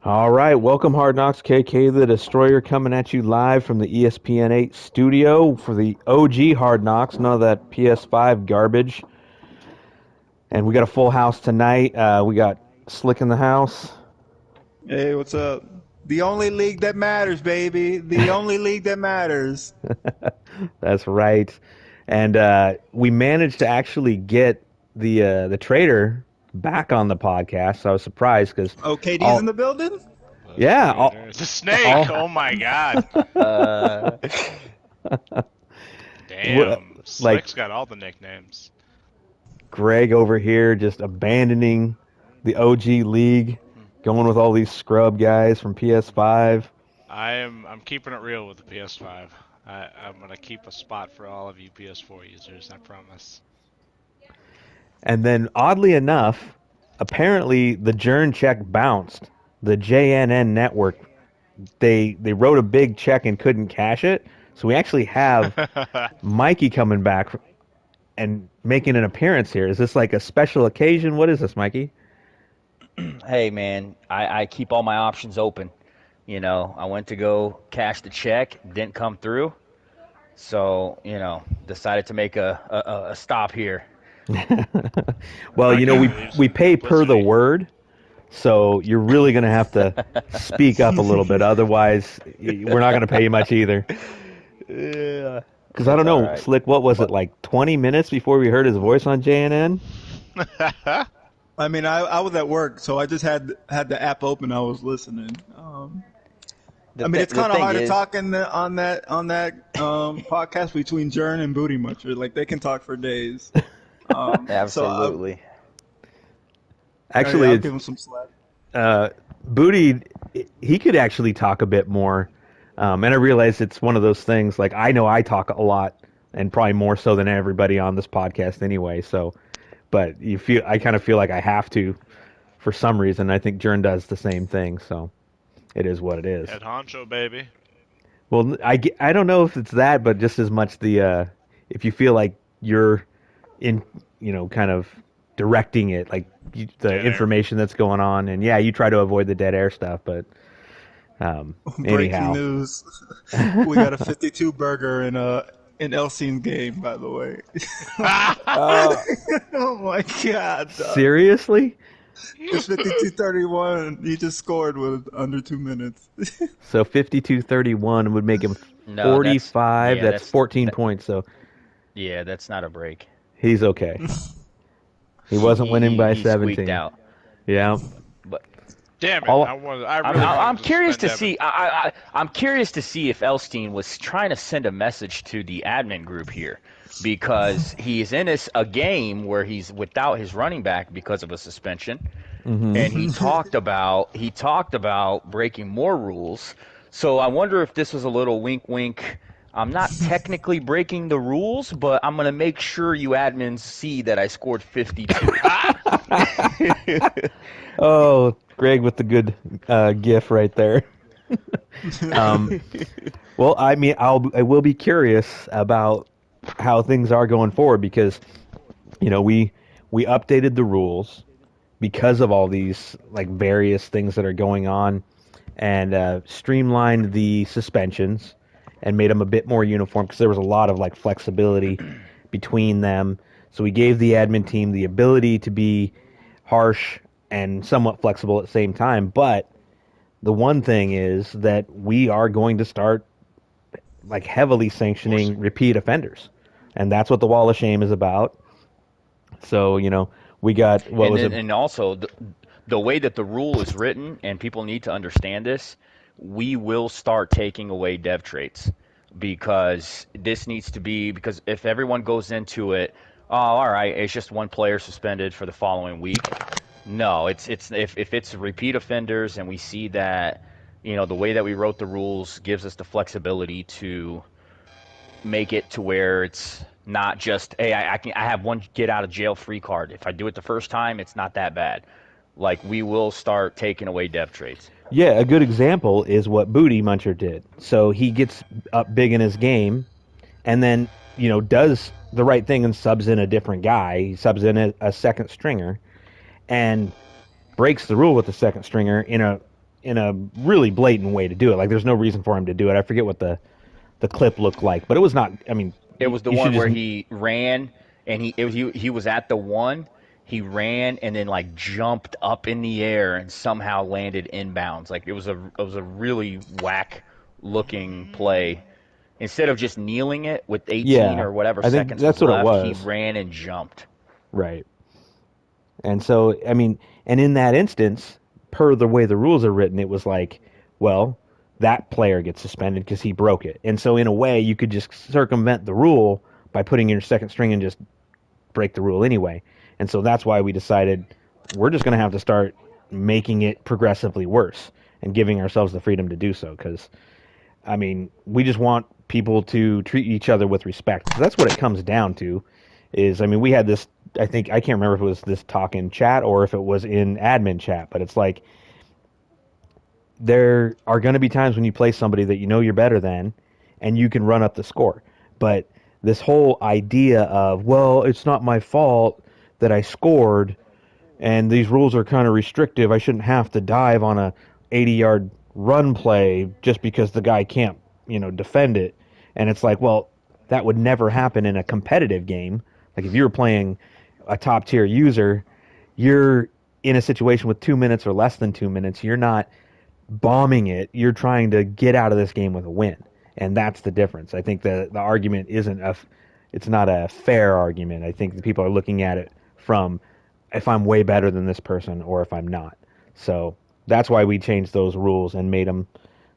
All right, welcome Hard Knocks, KK the Destroyer coming at you live from the ESPN 8 studio for the OG Hard Knocks, none of that PS5 garbage. And we got a full house tonight. We got Slick in the house. Hey, what's up? The only league that matters, baby. The only league that matters. That's right. And we managed to actually get the trader back on the podcast. So I was surprised because Oh, KD's in all the building? Let's yeah, get her. The snake! all Oh my god. Uh, Damn. like Slick's got all the nicknames. Greg over here just abandoning the OG league, going with all these scrub guys from PS5. I'm keeping it real with the PS5. I'm gonna keep a spot for all of you PS4 users, I promise. And then, oddly enough, apparently the Jern check bounced. The JNN network, they wrote a big check and couldn't cash it. So we actually have Mikey coming back and making an appearance here. Is this like a special occasion? What is this, Mikey? hey man, I keep all my options open. I went to go cash the check, didn't come through, so decided to make a stop here. Well, we pay per the Publicity. word, so you're really going to have to speak up a little bit. Otherwise, we're not going to pay you much either. Yeah, Because I don't it's all know, right. Slick, what was it, But like 20 minutes before we heard his voice on JNN? I mean, I was at work, so I just had the app open. I was listening. I mean, it's the kind of thing hard to is, talk on that podcast between Jern and Booty Muncher. Like they can talk for days. absolutely. Actually, I'll it's give him some slack. Booty, he could actually talk a bit more. And I realize it's one of those things, like, I know I talk a lot, and probably more so than everybody on this podcast anyway, so, but I kind of feel like I have to for some reason. I think Jern does the same thing, so it is what it is. Head honcho, baby. Well, I don't know if it's that, but just as much if you feel like you're in, kind of directing it, like the Dead air. information that's going on, and yeah, you try to avoid the dead air stuff, but Breaking anyhow. news: we got a 52 burger in Elsie's game. By the way. Uh, Oh my God, dog. Seriously? It's 52-31. He just scored with under 2 minutes. So 52-31 would make him no, 45. yeah, That's 14 that, points, so yeah, that's not a break. he's okay. He wasn't winning by He squeaked 17. out. Yeah. But Damn it! All, I I'm, really I'm wanted curious to suspend see. I'm curious to see if Elstein was trying to send a message to the admin group here, because he's in a game where he's without his running back because of a suspension, and he talked about breaking more rules. So I wonder if this was a little wink, wink. I'm not technically breaking the rules, but I'm gonna make sure you admins see that I scored 52. oh, Greg with the good gif right there. um, well, I mean, I will be curious about how things are going forward because, we updated the rules because of all these like various things that are going on, and streamlined the suspensions and made them a bit more uniform because there was a lot of like flexibility between them. So we gave the admin team the ability to be harsh and somewhat flexible at the same time. But the one thing is that we are going to start like heavily sanctioning repeat offenders, and that's what the Wall of Shame is about. So we got what And was then, it? and also the way that the rule is written, and people need to understand this, we will start taking away dev traits because this needs to be because if everyone goes into it, oh, all right, it's just one player suspended for the following week. No, it's if it's repeat offenders and we see that the way that we wrote the rules gives us the flexibility to make it to where it's not just hey I have one get out of jail free card. If I do it the first time, it's not that bad. Like we will start taking away dev traits. Yeah, a good example is what Booty Muncher did. So he gets up big in his game, and then does the right thing and subs in a different guy. He subs in a second stringer, and breaks the rule with the second stringer in a in a really blatant way to do it. Like there's no reason for him to do it. I forget what the clip looked like, but it was not. I mean, It was the you should one just. where he ran and he was at the one. He ran and then like jumped up in the air and somehow landed inbounds. Like it was a really whack looking play. Instead of just kneeling it with 18 Yeah, or whatever I think seconds was that's what it left, he was. ran and jumped. Right. And so, I mean, and in that instance, per the way the rules are written, it was like, well, that player gets suspended because he broke it. And so, in a way, you could just circumvent the rule by putting in your second string and just break the rule anyway. And so that's why we decided we're just going to have to start making it progressively worse and giving ourselves the freedom to do so. Because, I mean, we just want people to treat each other with respect. So that's what it comes down to. Is I mean, we had this. I think I can't remember if it was this talk in chat or if it was in admin chat, but it's like there are going to be times when you play somebody that you know you're better than, and you can run up the score. But this whole idea of, well, it's not my fault that I scored, and these rules are kind of restrictive. I shouldn't have to dive on a 80-yard run play just because the guy can't, defend it. And it's like, well, that would never happen in a competitive game. Like if you were playing a top tier user, you're in a situation with 2 minutes or less than 2 minutes. You're not bombing it. You're trying to get out of this game with a win, and that's the difference. I think the argument it's not a fair argument. I think the people are looking at it from if I'm way better than this person or if I'm not. So that's why we changed those rules and made them,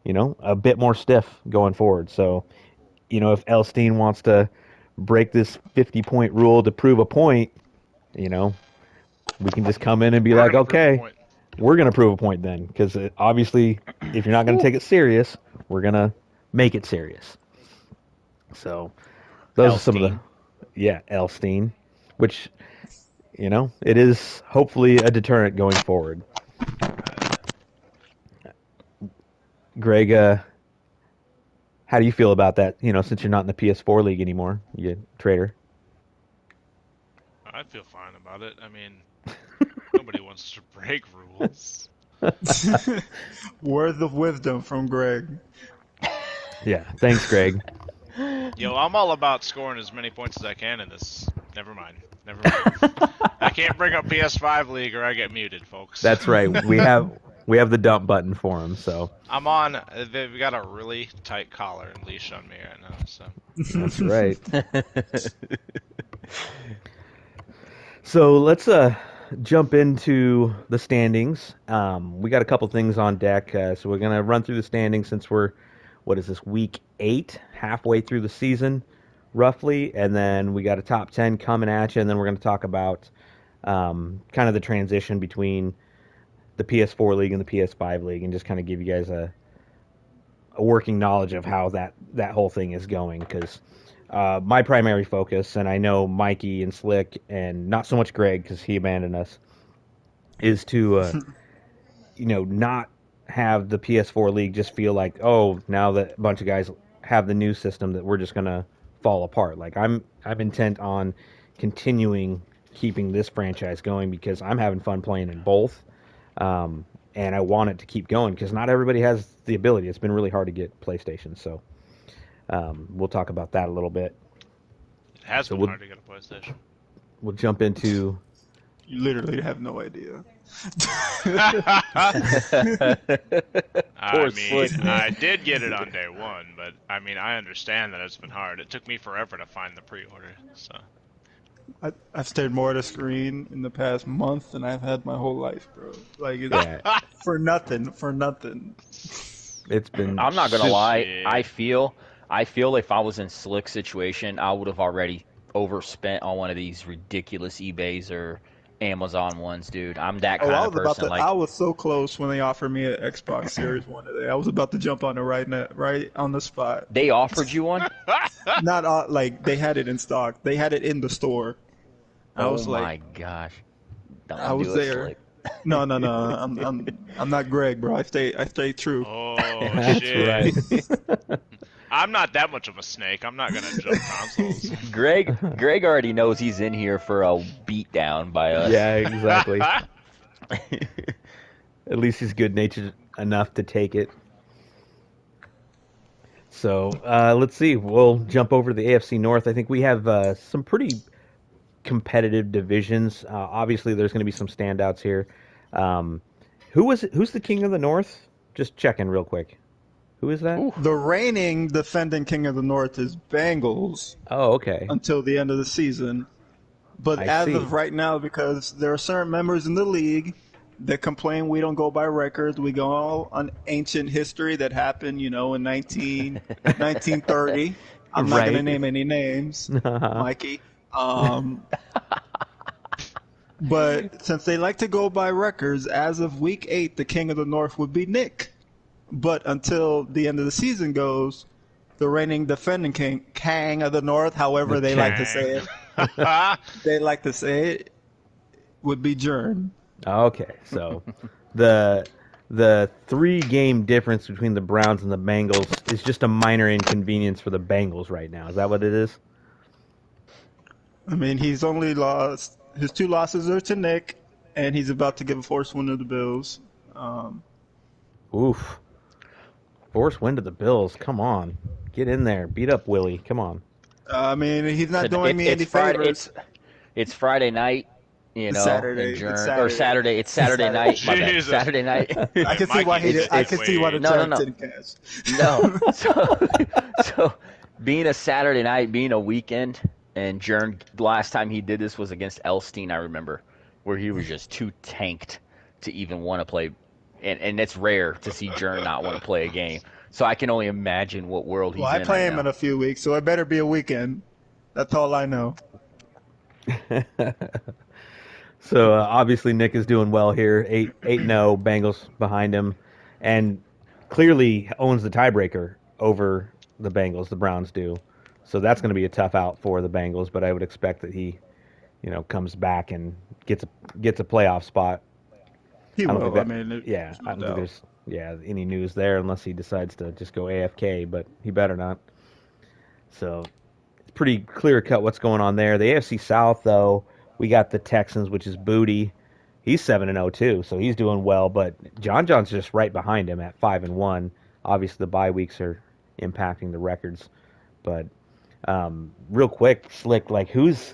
a bit more stiff going forward. So, if Elstein wants to break this 50-point rule to prove a point, you know, we can just come in and be We're like, gonna prove a okay, point. we're going to prove a point then. Because obviously, if you're not going to take it serious, we're going to make it serious. So those are some of the, Elstein. Elstein, which, it is hopefully a deterrent going forward. Greg, how do you feel about that? Since you're not in the PS4 league anymore, you trader. I'd feel fine about it. I mean, nobody wants to break rules. Words of wisdom from Greg. Yeah, thanks, Greg. Yo, I'm all about scoring as many points as I can in this. Never mind. Never mind. I can't bring up PS5 League or I get muted, folks. That's right. We have the dump button for him. So I'm on. They've got a really tight collar and leash on me right now. So that's right. So let's jump into the standings. We got a couple things on deck, so we're gonna run through the standings since we're what is this week 8, halfway through the season, roughly, and then we got a top 10 coming at you, and then we're gonna talk about kind of the transition between the PS4 league and the PS5 league, and just kind of give you guys a working knowledge of how that whole thing is going because. My primary focus, and I know Mikey and Slick, and not so much Greg because he abandoned us, is to, not have the PS4 league just feel like, oh, now that a bunch of guys have the new system, that we're just gonna fall apart. Like I'm intent on continuing keeping this franchise going because I'm having fun playing in both, and I want it to keep going because not everybody has the ability. It's been really hard to get PlayStation, so. We'll talk about that a little bit. it has So been we'll- hard to get a PlayStation. We'll jump into. You literally have no idea. I mean, Slick. I did get it on day one, but I mean, I understand that it's been hard. It took me forever to find the pre-order, so. I've stared more at a screen in the past month than I've had my whole life, bro. Like, it's Yeah, for nothing, for nothing. it's been. I'm not gonna Shit. lie. I feel if I was in Slick's situation, I would have already overspent on one of these ridiculous eBays or Amazon ones, dude. I'm that Oh, kind I of was about person. to. Like I was so close when they offered me an Xbox Series One today. I was about to jump on it right on the spot. they offered you one. Not like they had it in stock. They had it in the store. I Oh was my like, gosh! Don't I was do it, there. Slick. No. I'm not Greg, bro. I stay true. Oh, That's shit. right. I'm not that much of a snake. I'm not gonna jump consoles. Greg already knows he's in here for a beatdown by us. Yeah, exactly. At least he's good natured enough to take it. So let's see. We'll jump over to the AFC North. I think we have some pretty competitive divisions. Obviously, there's going to be some standouts here. Um, who's the king of the North? Just checking real quick. Who is that? Ooh. The reigning defending king of the North is Bengals Oh, okay. until the end of the season. But I as see. of right now, because there are certain members in the league that complain we don't go by records, we go on ancient history that happened, in 1930. I'm not going to Right. name any names, Mikey. But since they like to go by records, as of week 8, the king of the North would be Nick. But until the end of the season goes, the reigning defending king of the North, however they like to say it, would be Jern. Okay, so the 3-game difference between the Browns and the Bengals is just a minor inconvenience for the Bengals right now. Is that what it is? I mean, he's only lost his 2 losses are to Nick, and he's about to give a forced win to the Bills. Oof. Force win to the Bills. Come on. Get in there. Beat up Willie. Come on. I mean, he's not So doing me any Friday. favors. It's Friday night. It's Saturday. and It's or Saturday. It's Saturday night. My bad. Jesus. Saturday night. I can see why he did. I can see why the Giants No. didn't cash. No. So being a Saturday night, being a weekend, and Jern, the last time he did this was against Elstein, I remember, where he was just too tanked to even want to play. And it's rare to see Jern not want to play a game. So I can only imagine what world he's Well, I in play right him now. in a few weeks, so it better be a weekend. That's all I know. So obviously Nick is doing well here. 8-0, Bengals behind him, and clearly owns the tiebreaker over the Bengals. The Browns do, so that's going to be a tough out for the Bengals. But I would expect that he, comes back and gets a playoff spot. He I don't will. think that. I mean, Yeah, no I don't think doubt. there's any news there unless he decides to just go AFK, but he better not. So it's pretty clear cut what's going on there. The AFC South, though, we got the Texans, which is Booty. He's 7-0 too, so he's doing well. But John's just right behind him at 5-1. Obviously, the bye weeks are impacting the records. But real quick, Slick, like who's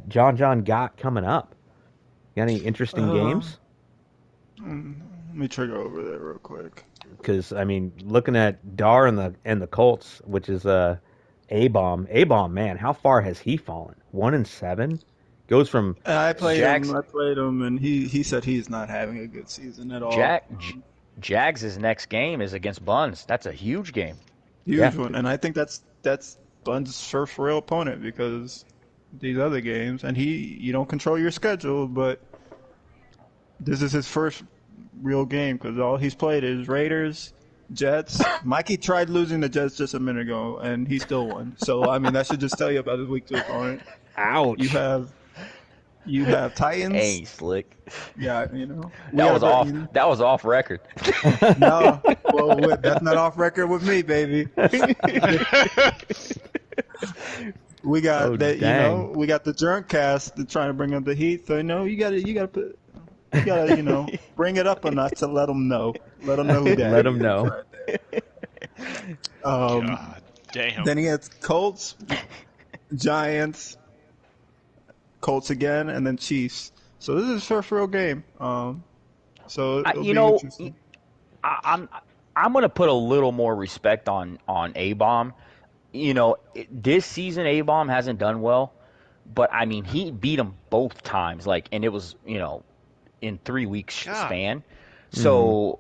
John got coming up? Got any interesting games? Let me trigger over there real quick. Because I mean, looking at Dar and the Colts, which is A-bomb. A-bomb, man, how far has he fallen? 1-7, goes from And I played Jags- him. I played him, and he said he's not having a good season at all. Jags' next game is against Buns. That's a huge game. Huge Yeah. one, and I think that's Bun's first real opponent because these other games, and you don't control your schedule, but this is his first real game because all he's played is Raiders, Jets. Mikey tried losing the Jets just a minute ago, and he still won. So I mean, that should just tell you about his week 2 opponent. ouch. You have Titans. Hey, Slick. Yeah, That was off record. No, well, that's not off record with me, baby. We got Oh, that, dang. we got the Junk cast to try to bring up the heat. So you gotta bring it up a notch to let them know. Let them know who that Let 'em is know. right there. God damn. Then he has Colts, Giants, Colts again, and then Chiefs. So this is his first real game. So it'll be interesting. I'm gonna put a little more respect on A-bomb. This season A-bomb hasn't done well, but I mean he beat him both times, and it was in 3 weeks God. span. So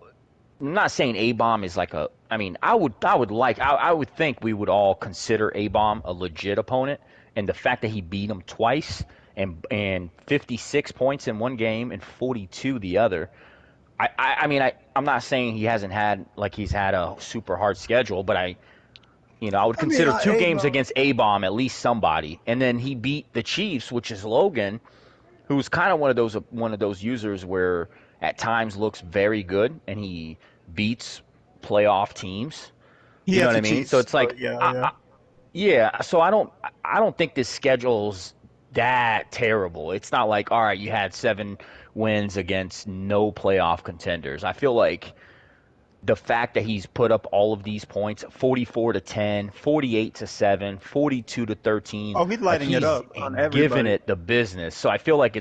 I'm not saying A-bomb is like a. I mean I would think we would all consider A-bomb a legit opponent, and the fact that he beat him twice and 56 points in one game and 42 the other. I'm not saying he hasn't had he's had a super hard schedule, but I would consider 2 games against A-bomb at least somebody. And then he beat the Chiefs, which is Logan, who's kind of one of those users where at times looks very good and he beats playoff teams. You know what I mean? So it's like yeah. So I don't think this schedule's that terrible. It's not like, all right, you had 7 wins against no playoff contenders. I feel like the fact that he's put up all of these points, 44 to 10, 48 to 7, 42 to 13, Oh, he's like lighting it he's up on giving everybody. it the business. So I feel like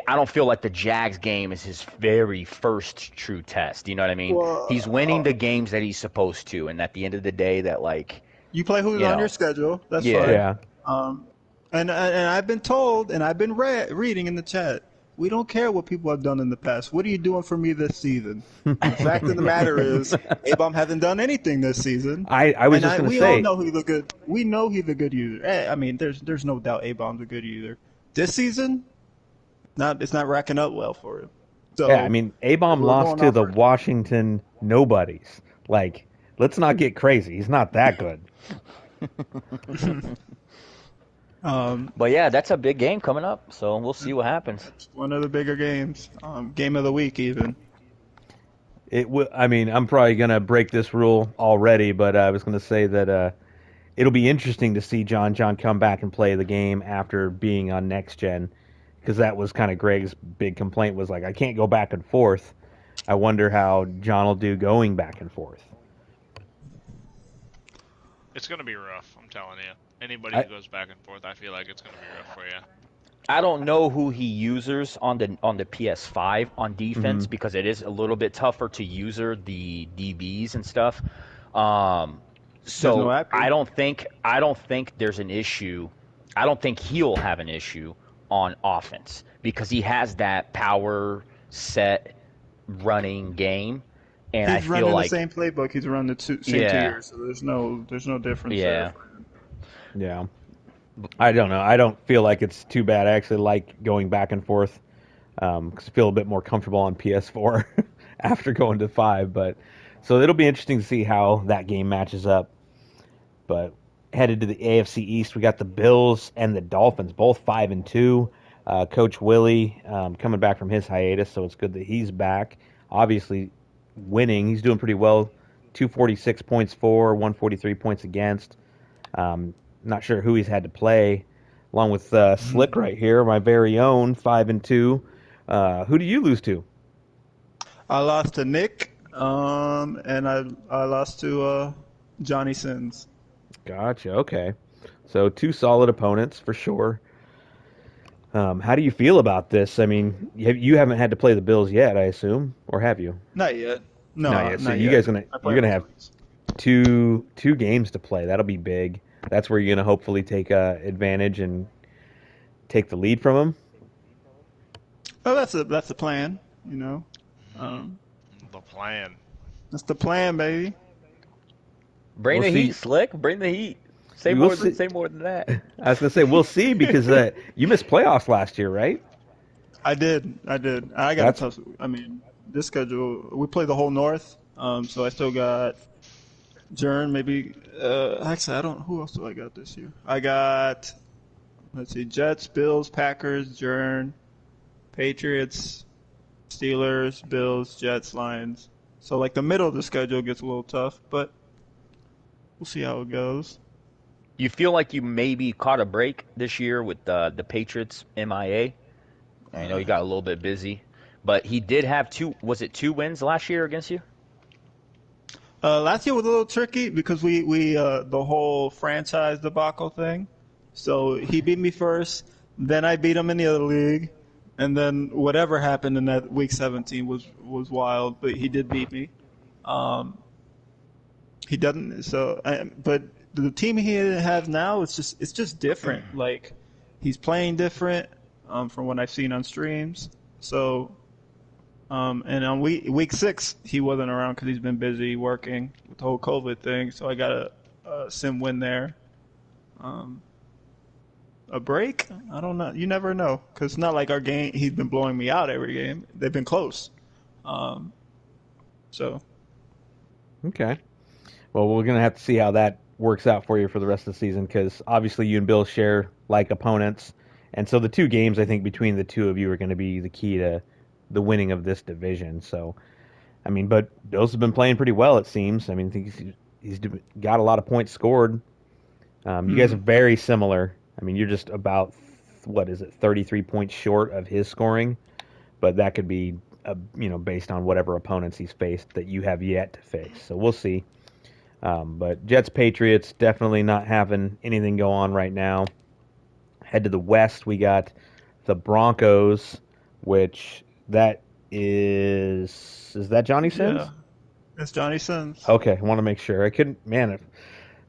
I don't feel like the Jags game is his very first true test. You know what I mean? He's winning Well, the games that he's supposed to, and at the end of the day, that like, you play who's you on your know, schedule. That's yeah. fine. Yeah. Um, and I've been told, and I've been reading in the chat. We don't care what people have done in the past. What are you doing for me this season? And the fact of the matter is, Abam hasn't done anything this season. I was And just gonna we all say, know he's a good. We know he's a good user. I mean, there's no doubt Abam's a good user. This season, it's not racking up well for him. yeah, I So mean, A-Bomb we're lost going to off. the Washington nobodies. Like, let's not get crazy. He's not that good. Um, But yeah, that's a big game coming up, so we'll see what happens. it's one of the bigger games. Game of the week even. I mean, I'm probably gonna break this rule already, but I was gonna say that it'll be interesting to see John come back and play the game after being on next gen, because that was kind of Greg's big complaint was like I can't go back and forth. I wonder how John will do going back and forth. It's gonna be rough. I'm telling you. Anybody I who goes back and forth, I feel like it's gonna be rough for you. I don't know who he uses on the PS5 on defense mhm. because it is a little bit tougher to user the DBs and stuff. Um, There's no so Appy. I don't think there's an issue. I don't think he'll have an issue on offense because he has that power set running game, and I He's feel running the like same playbook. He's run the same two yeah, years, so there's no difference there. yeah. Yeah, I don't know. I don't feel like it's too bad. I actually like going back and forth because I feel a bit more comfortable on PS4 after going to 5. But so it'll be interesting to see how that game matches up. But headed to the AFC East, we got the Bills and the Dolphins, both 5-2. Coach Willie coming back from his hiatus, so it's good that he's back. Obviously, winning, he's doing pretty well. 246 points for, 143 points against. Not sure who he's had to play, along with Slick right here, my very own 5-2. Who do you lose to? I lost to Nick, and I lost to Johnny Sins. Gotcha. Okay, so two solid opponents for sure. How do you feel about this? I mean, you haven't had to play the Bills yet, I assume, or have you? Not yet. Not No, yet. So not you yet. guys gonna I you're play on gonna the have 20s. two games to play. That'll be big. That's where you're gonna hopefully take advantage and take the lead from them. Oh, that's the plan. You know, um, The plan. that's the plan, baby. Bring We'll the heat, see. Slick. Bring the heat. We'll see. Say more than that. I was gonna say we'll see because you missed playoffs last year, right? I did. I did. I got a That's tough. I mean, this schedule. We play the whole North. So I still got Jern. Maybe. Actually, I don't. Who else do I got this year? I got. Let's see. Jets, Bills, Packers, Jern, Patriots, Steelers, Bills, Jets, Lions. So like the middle of the schedule gets a little tough, but we'll see how it goes. You feel like you maybe caught a break this year with the Patriots MIA. I know you got a little bit busy, but he did have two. Was it two wins last year against you? Last year was a little tricky because we the whole franchise debacle thing. So he beat me first, then I beat him in the other league, and then whatever happened in that week 17 was wild. But he did beat me. Um, he doesn't. But the team he has now it's just different. Like he's playing different from what I've seen on streams. So and on week 6, he wasn't around because he's been busy working with the whole COVID thing. So I got a sim win there. Um, a break? I don't know. You never know because it's not like our game. He's been blowing me out every game. They've been close. Um, so okay. Well, we're gonna have to see how that works out for you for the rest of the season because obviously you and Bill share like opponents, and so the two games I think between the two of you are going to be the key to the winning of this division. So, I mean, but Bill's have been playing pretty well it seems. I mean, I think he's got a lot of points scored. You guys are very similar. I mean, you're just about what is it, 33 points short of his scoring, but that could be based on whatever opponents he's faced that you have yet to face. So we'll see. But Jets Patriots definitely not having anything go on right now. Head to the West, we got the Broncos, which that is that Johnny Yeah, Sins? it's Johnny Sins. Okay, I want to make sure. I couldn't, man,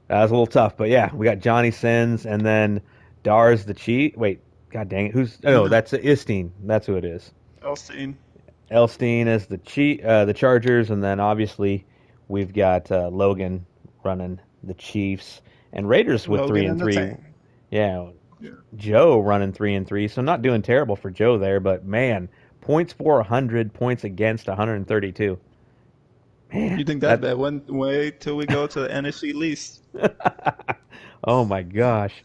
that was a little tough, but yeah, we got Johnny Sins and then Dars the Cheat. Wait, god dang it, who's? Oh, No, that's Istine. That's who it is. Elstein. Elstein is the Chargers, and then obviously we've got Logan running the Chiefs and Raiders with three Logan and and the three. Tank. Yeah, Yeah. Joe running 3-3, so not doing terrible for Joe there, but man, points for 100, points against 132. Man, You think that's that. bad? Wait till we go to the NFC least. Oh my gosh,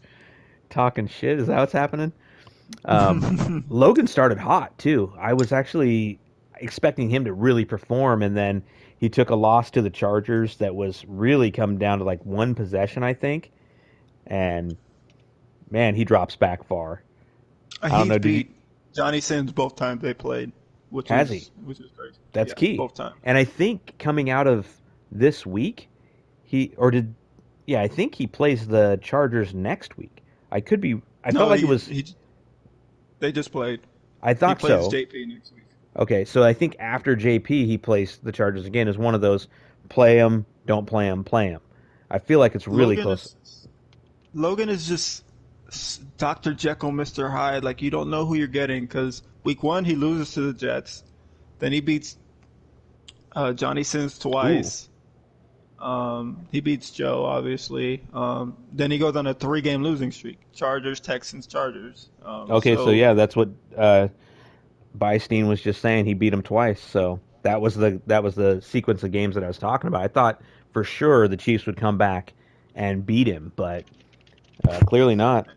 talking shit is that what's happening? Um, Logan started hot too. I was actually expecting him to really perform, and then he took a loss to the Chargers that was really come down to like one possession, I think. And man, he drops back far. I don't He's know. Did you? beat Johnny Sins both times they played, which Has he? is crazy. That's Yeah, key. both times. And I think coming out of this week, he or did yeah, I think he plays the Chargers next week. I could be. I felt No, like it was. they just played. I He thought plays so. JP next week. Okay, so I think after JP, he plays the Chargers again. Is one of those play him, don't play him, play him. I feel like it's really Logan close. is Logan is just Dr. Jekyll, Mr. Hyde. Like, you don't know who you're getting because week one he loses to the Jets, then he beats Johnny Sins Ooh. twice. He beats Joe, obviously. Then he goes on a 3-game losing streak: Chargers, Texans, Chargers. Okay, so So yeah, that's what Bystein was just saying. He beat him twice, so that was the sequence of games that I was talking about. I thought for sure the Chiefs would come back and beat him, but clearly not.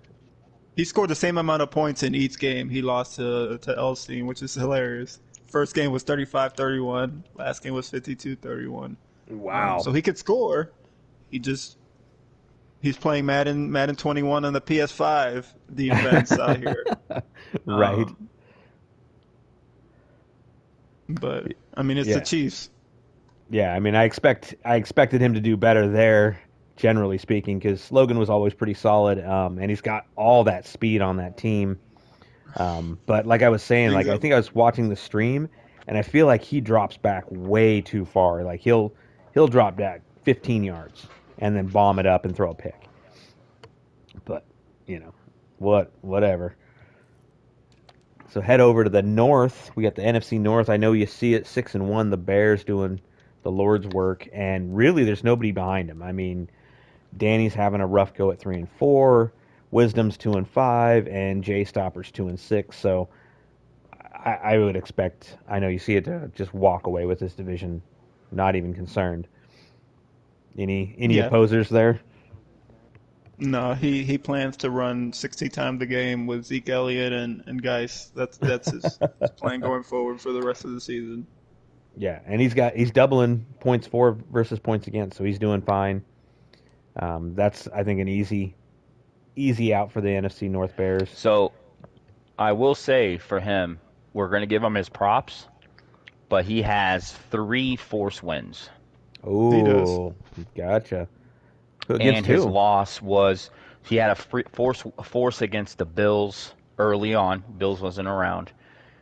he scored the same amount of points in each game. He lost to Elstein, which is hilarious. First game was 35-31. Last game was 52-31. Wow. So he could score. He just he's playing Madden 21 on the PS5 defense out here. Right. Um, but I mean, it's the Yeah. Chiefs. Yeah, I mean, I expected him to do better there, generally speaking, because Logan was always pretty solid, and he's got all that speed on that team. But like I was saying, Brings like I up. think I was watching the stream, and I feel like he drops back way too far. Like he'll drop back 15 yards and then bomb it up and throw a pick. But you know, whatever. So head over to the north. We got the NFC North. I know you see it 6-1. The Bears doing the Lord's work, and really, there's nobody behind him. I mean, Danny's having a rough go at 3-4. Wisdom's 2-5, and Jay Stopper's 2-6. So I would expect. I know you see it to just walk away with this division, not even concerned. Any Yeah. opposers there? No, he plans to run 60 times a game with Zeke Elliott and Geis. That's his plan going forward for the rest of the season. Yeah, and he's doubling points for versus points against, so he's doing fine. That's I think an easy out for the NFC North Bears. So I will say for him, we're going to give him his props, but he has 3 force wins, He does. Oh, gotcha. and Against his who? loss was he had a force against the Bills early on. Bills wasn't around.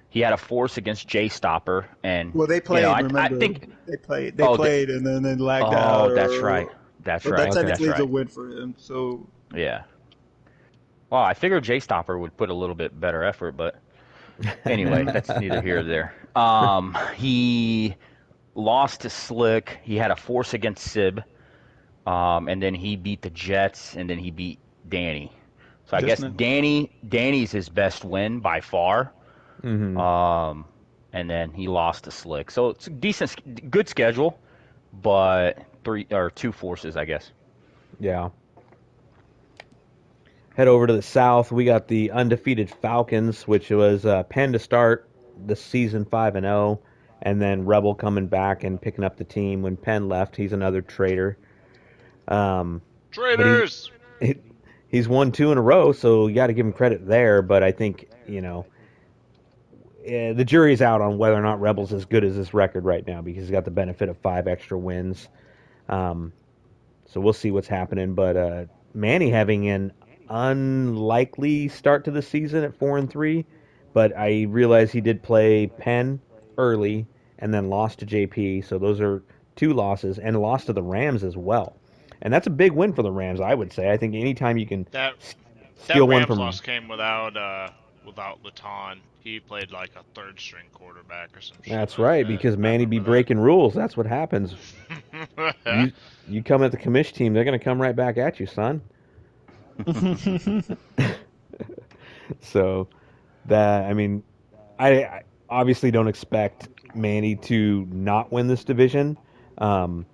He had a force against Jay Stopper, and Well, they you know played. I Remember, think they oh played, and then they lagged out, oh that's right, that's but that right, Okay. that's technically is a right. win for him. So Yeah. Well, I figured Jay Stopper would put a little bit better effort, but anyway, that's neither here or there. He lost to Slick. He had a force against Sib, and then he beat the Jets, and then he beat Danny. So I just guess now. Danny's his best win by far. Hmm. Um, and then he lost to Slick. So it's a good schedule, but 2 forces, I guess. Yeah. Head over to the South. We got the undefeated Falcons, which was Penn to start the season 5-0, and then Rebel coming back and picking up the team when Penn left. He's another traitor. Um, but Traitors! he he's won two in a row, so you got to give him credit there. But I think the jury's out on whether or not Rebels is as good as this record right now because he's got the benefit of 5 extra wins. Um, so we'll see what's happening. But Manny having an unlikely start to the season at 4-3, but I realize he did play Penn early and then lost to JP. So those are 2 losses and lost to the Rams as well. And that's a big win for the Rams, I would say. I think anytime you can That steal one Rams from. loss came without Laton. He played like a third string quarterback or some shit That's like right, that. because I Manny be remember breaking rules. That's what happens. that. You come at the commish team, they're going to come right back at you, son. So that I mean, I obviously don't expect Manny to not win this division. Um,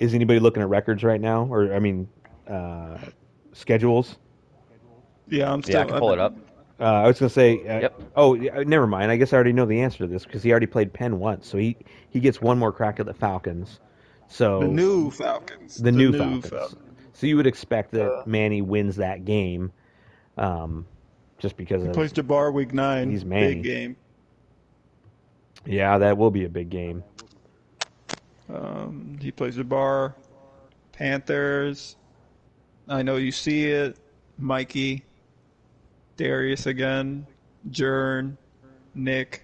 is anybody looking at records right now, or I mean, uh, schedules? Yeah, I'm Yeah, I still. can I've pull it been, up. I was gonna say, Yep. oh, yeah, never mind. I guess I already know the answer to this because he already played Penn once, so he gets one more crack at the Falcons. the So new Falcons. the The new new Falcons. Falcons. So you would expect that Uh, Manny wins that game, um, just because he of plays Jabbar week 9. he's Big Manny. game. Yeah, that will be a big game. He plays Jabbar, Panthers. I know you see it. Mikey, Darius again, Jern, Nick,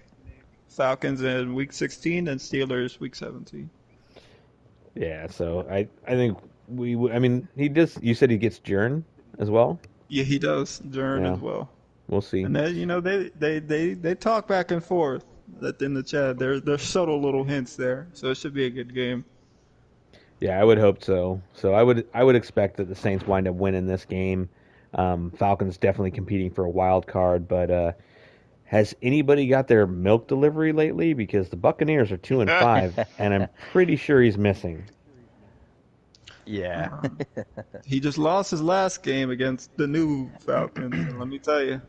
Falcons in week 16, and Steelers week 17. Yeah, so I think I mean he does. You said he gets Jern as well. Yeah, he does. Jern Yeah, as well. we'll see. And then they talk back and forth in the chat. There's subtle little hints there, so it should be a good game. Yeah, I would hope so. So I would expect that the Saints wind up winning this game. Falcons definitely competing for a wild card, but has anybody got their milk delivery lately? Because the Buccaneers are 2-5, and I'm pretty sure he's missing. Yeah. He just lost his last game against the new Falcons, and let me tell you,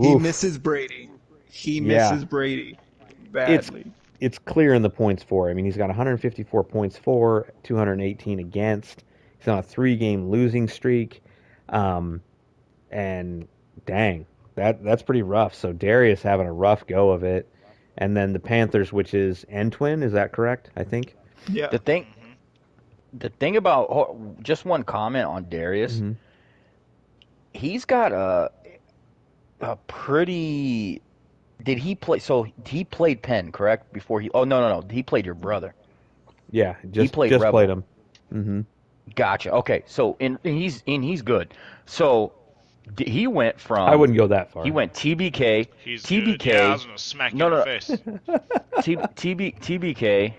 he Oof. misses Brady. He Yeah. misses Brady It's badly. it's clear in the points for. I mean, he's got 154 points for, 218 against. He's on a 3-game losing streak, and dang, that's pretty rough. So Darius having a rough go of it, and then the Panthers, which is Entwin, is that correct? I think. Yeah. The thing, the thing about just one comment on Darius, Mhm. he's got a pretty. Did he play? So he played Penn, correct? Before he. Oh no. He played your brother. Yeah, He played just Rebel. played him. Hmm. Gotcha. Okay. So he's good. So he went from. I wouldn't go that far. He went TBK. He's TBK. good. Yeah, I was gonna smack you No, in the no. face. TBK.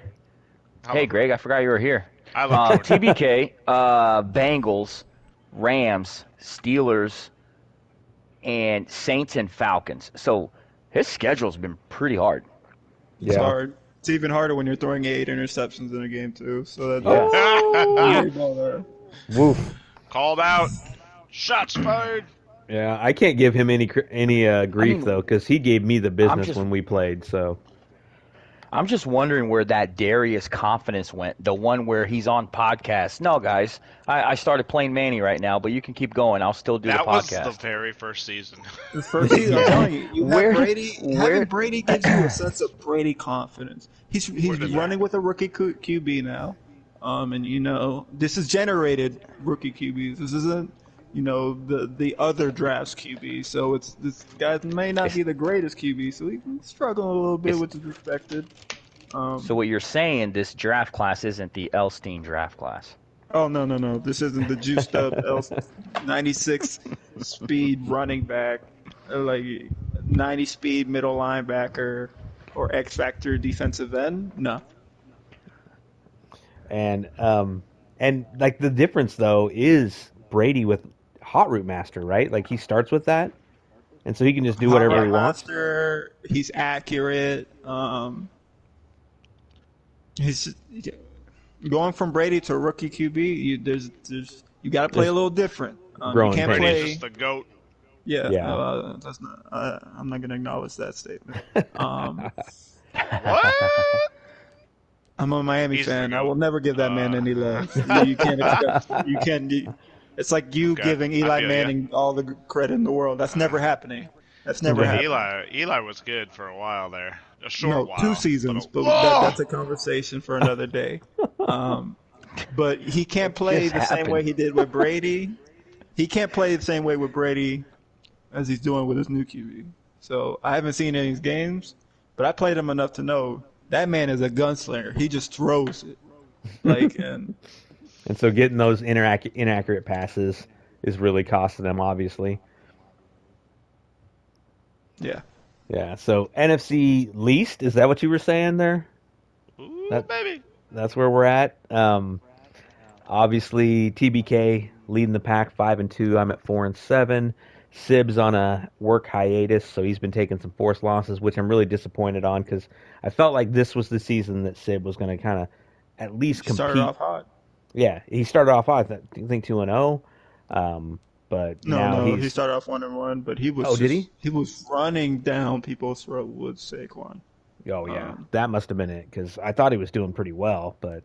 Hey, Greg, I forgot you were here. I love Jordan. TBK, Bengals, Rams, Steelers, and Saints and Falcons. So his schedule's been pretty hard. It's Yeah. hard. It's even harder when you're throwing 8 interceptions in a game too. So that's Yeah. there. Woof. Called out. Shots fired. Yeah, I can't give him any grief mean, though, because he gave me the business just- when we played. So I'm just wondering where that Darius confidence went. The one where he's on podcast. No, guys, I started playing Manny right now, but you can keep going. I'll still do That the was podcast. the very first season. The first season, I'm telling you, you Where- have Brady. where- Having Brady gives you a sense of Brady confidence. He's did running with a rookie QB now, and you know this is generated rookie QBs. This isn't the other drafts QB. So this guy may not be the greatest QB, so he's struggling a little bit, which is expected. So what you're saying, this draft class isn't the Elstein draft class. Oh no! This isn't the juiced up 96 speed running back, like 90 speed middle linebacker, or X factor defensive end. No. and like the difference though is Brady with Hot Route Master, right? Like he starts with that, and so he can just do whatever Hot he Rod wants. Master, he's accurate. He's going from Brady to a rookie QB. You got to play a little different. Growing You can't pains. Brady's play. just the GOAT. Yeah, Yeah. that's not. I'm not gonna acknowledge that statement. What? I'm a Miami He's the fan. I GOAT. will never give that man any love. You can't expect. It's like you Okay, giving I Eli feel ya. Manning all the credit in the world. That's never happening. That's never Congrats. happened. Eli was good for a while there, a short No, two while, but seasons, but whoa! that's a conversation for another day. Um, but he can't What play just the same way happened? he did with Brady. He can't play the same way with Brady as he's doing with his new QB. So I haven't seen any of his games, but I played him enough to know that man is a gunslinger. He just throws it. Like, and And so getting those inaccurate passes is really costing them, obviously. yeah, Yeah. So NFC least, is that what you were saying there? Ooh, That baby. that's where we're at. Obviously TBK leading the pack 5-2. I'm at 4-7. Sib's on a work hiatus, so he's been taking some forced losses, which I'm really disappointed on because I felt like this was the season that Sib was going to kind of at least he started compete. off hot. Yeah, he started off, I think 2-0, but No, now no, he he's. started off 1-1, but Oh, did he? he was running down people's throat with Saquon. Oh yeah, Um, that must have been it because I thought he was doing pretty well, but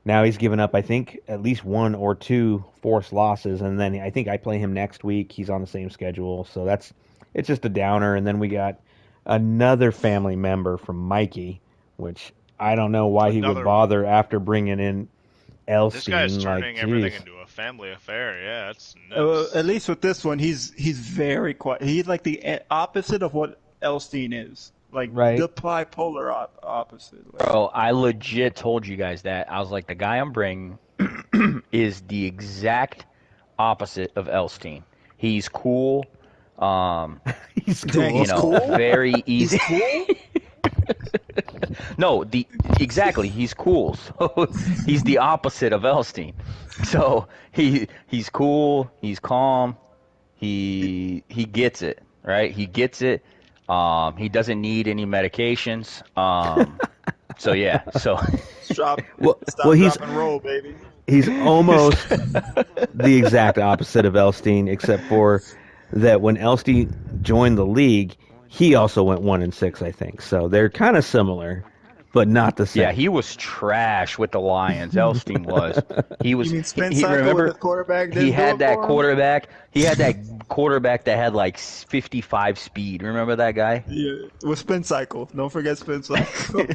now he's given up, I think, at least one or two forced losses, and then I think I play him next week. He's on the same schedule, so it's just a downer. And then we got another family member from Mikey, which I don't know why he would Another one. bother after bringing in This guy's Elstein. Like, turning everything jeez, into a family affair. Yeah, it's nuts. At least with this one, he's very quiet. He's like the opposite of what Elstein is. Like right? the bipolar opposite. Like, Bro, I legit told you guys that. I was like, the guy I'm bringing is the exact opposite of Elstein. He's cool. Um, He's dang, cool. you he's know, cool. very He's easy. cool. No, the exactly. He's cool. So he's the opposite of Elstein. So he's cool. He's calm. He gets it, right? He gets it. He doesn't need any medications. So yeah. So Well, Stop, drop, and roll, baby. he's almost the exact opposite of Elstein, except for that when Elstein joined the league, he also went 1-6, I think. So they're kind of similar, but not the yeah, same. he was trash with the Lions. Elstein was. He You was. mean spin He cycle when remember his quarterback he didn't do had it that for him? quarterback. He had that quarterback that had like 55 speed. Remember that guy? Yeah, with spin cycle. Don't forget spin cycle.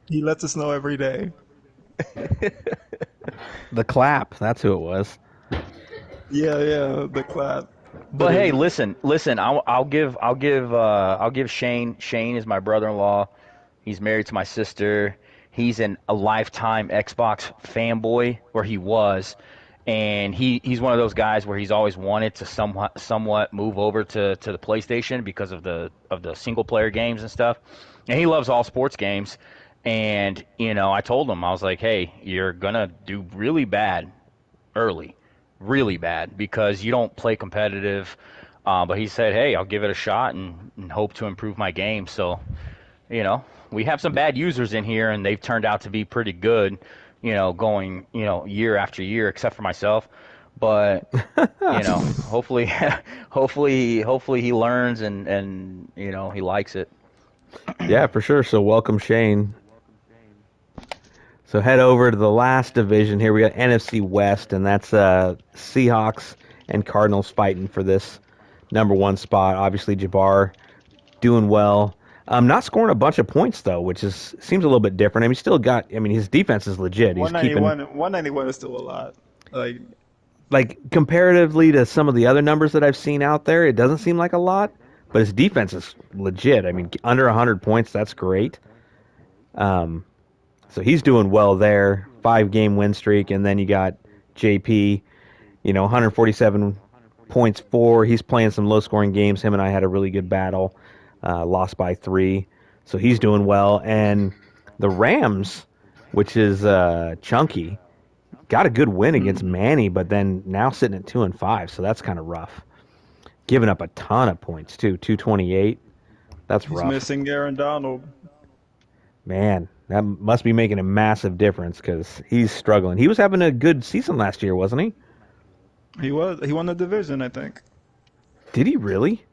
He lets us know every day. The clap, that's who it was. Yeah, yeah, the clap. But But hey, listen. I'll give Shane. Shane is my brother-in-law. He's married to my sister. He's a lifetime Xbox fanboy, where he was, and he's one of those guys where he's always wanted to somewhat move over to the PlayStation because of the single player games and stuff. And he loves all sports games. And I told him, I was like, hey, you're gonna do really bad early, really bad, because you don't play competitive. But he said, hey, I'll give it a shot and hope to improve my game. So, we have some bad users in here, and they've turned out to be pretty good, going, year after year, except for myself. But, hopefully, hopefully he learns and he likes it. Yeah, for sure. So welcome, Shane. So head over to the last division here. We got NFC West, and that's Seahawks and Cardinals fighting for this number one spot. Obviously, Jabbar doing well. Not scoring a bunch of points though, which seems a little bit different. I mean, still got. I mean, his defense is legit. He's keeping 191 is still a lot. like comparatively to some of the other numbers that I've seen out there, it doesn't seem like a lot, but his defense is legit. I mean, under 100 points, that's great. Um, so he's doing well there. 5-game win streak, and then you got JP, 147 points for. He's playing some low-scoring games. Him and I had a really good battle, lost by 3. So he's doing well. And the Rams, which is chunky, got a good win against Manny, but then now sitting at 2-5. So that's kind of rough. Giving up a ton of points too, 228. That's He's rough. missing Aaron Donald. Man, that must be making a massive difference because he's struggling. He was having a good season last year, wasn't he? He won the division, I think. Did he really?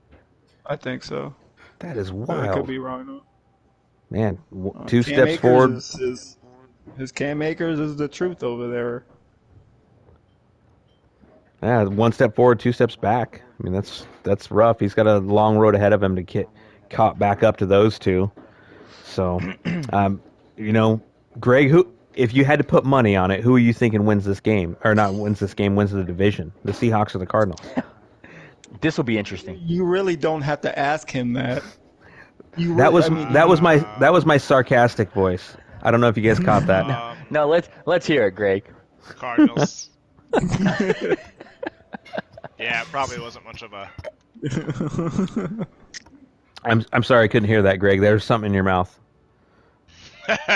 I think so. That is I could wild. be wrong though. Man, two Cam steps Akers forward. his Cam Akers is the truth over there. Yeah, one step forward, two steps back. I mean, that's rough. He's got a long road ahead of him to get caught back up to those two. So, um, you know, Greg, who if you had to put money on it, who are you thinking wins this game? Or not wins this game, wins the division? The Seahawks or the Cardinals? This will be interesting. You really don't have to ask him that. You That really, was I mean, that was my sarcastic voice. I don't know if you guys caught that. No, no, let's hear it, Greg. Cardinals. Yeah, it probably wasn't much of a. I'm sorry I couldn't hear that, Greg. There's something in your mouth. JP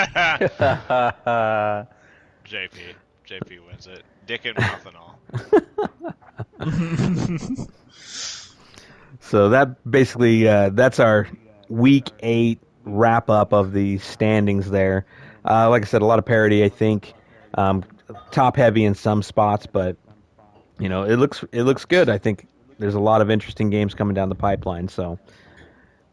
wins it. Dick and mouth and all. So that basically that's our week 8 wrap up of the standings there. Like I said, a lot of parity. I think top heavy in some spots, but it looks good. I think there's a lot of interesting games coming down the pipeline. So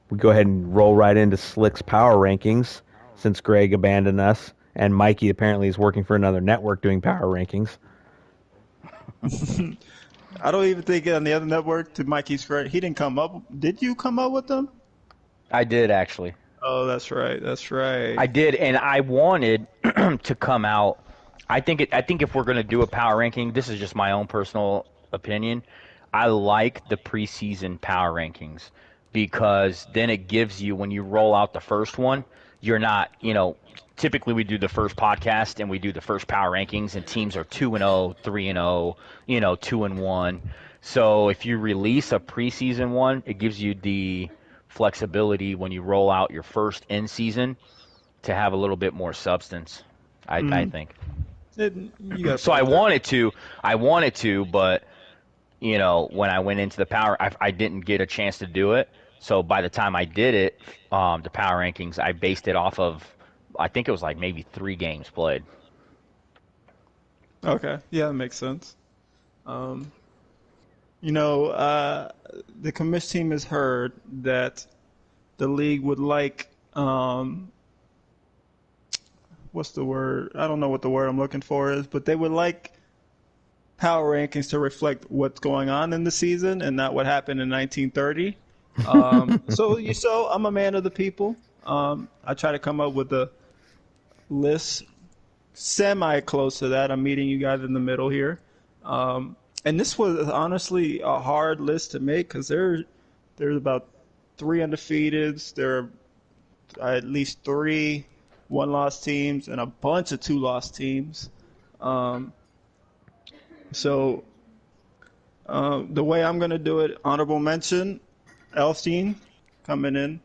we go ahead and roll right into Slick's power rankings since Greg abandoned us and Mikey apparently is working for another network doing power rankings. I don't even think on the other network, to Mikey's credit, he didn't come up. Did you come up with them? I did actually. Oh, that's right. That's right. I did, and I wanted to come out. I think if we're gonna do a power ranking, this is just my own personal opinion. I like the preseason power rankings because then it gives you, when you roll out the first one, you're not, typically we do the first podcast and we do the first power rankings and teams are 2-0, 3-0, 2-1. So if you release a preseason one, it gives you the flexibility when you roll out your first in season to have a little bit more substance. I think. You got So I wanted to, but when I went into the power, I didn't get a chance to do it. So by the time I did it, the power rankings, I based it off of, I think it was like maybe 3 games played. Okay. Yeah, that makes sense. The commish team has heard that the league would like, what's the word? I don't know what the word I'm looking for is, but they would like power rankings to reflect what's going on in the season and not what happened in 1930. So I'm a man of the people. I try to come up with a list semi close to that. I'm meeting you guys in the middle here. And this was honestly a hard list to make because there's about 3 undefeateds. There are at least 3 one-loss teams and a bunch of 2-loss teams. So the way I'm going to do it, honorable mention, Elstein coming in.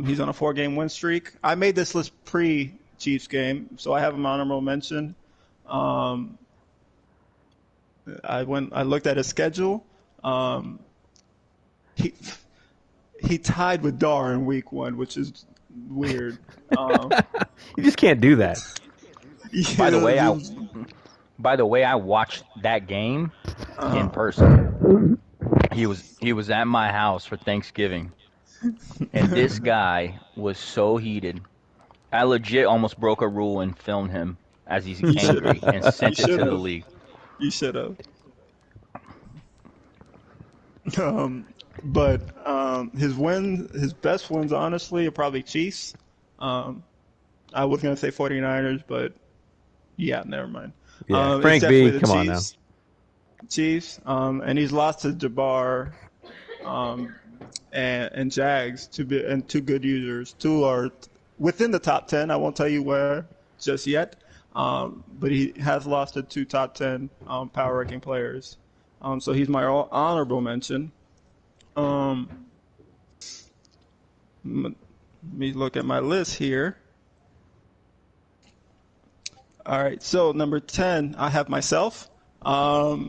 He's on a 4-game win streak. I made this list pre-Chiefs game, so I have him honorable mention. I looked at his schedule. He tied with Dar in week 1, which is weird. You just can't do that. Yeah, By the way, I watched that game in person. He was at my house for Thanksgiving, and this guy was so heated. I legit almost broke a rule and filmed him as he's angry and sent it to the league. You should have. But his best wins, honestly, are probably Chiefs. I was gonna say 49ers, but yeah, never mind. Yeah, It's Frank definitely B, the come on now. Chiefs, and he's lost to Jabbar, and Jags, two good users. 2 are within the top 10. I won't tell you where just yet, but he has lost to 2 top 10 power ranking players. So he's my honorable mention. Let me look at my list here. All right, so number 10, I have myself. I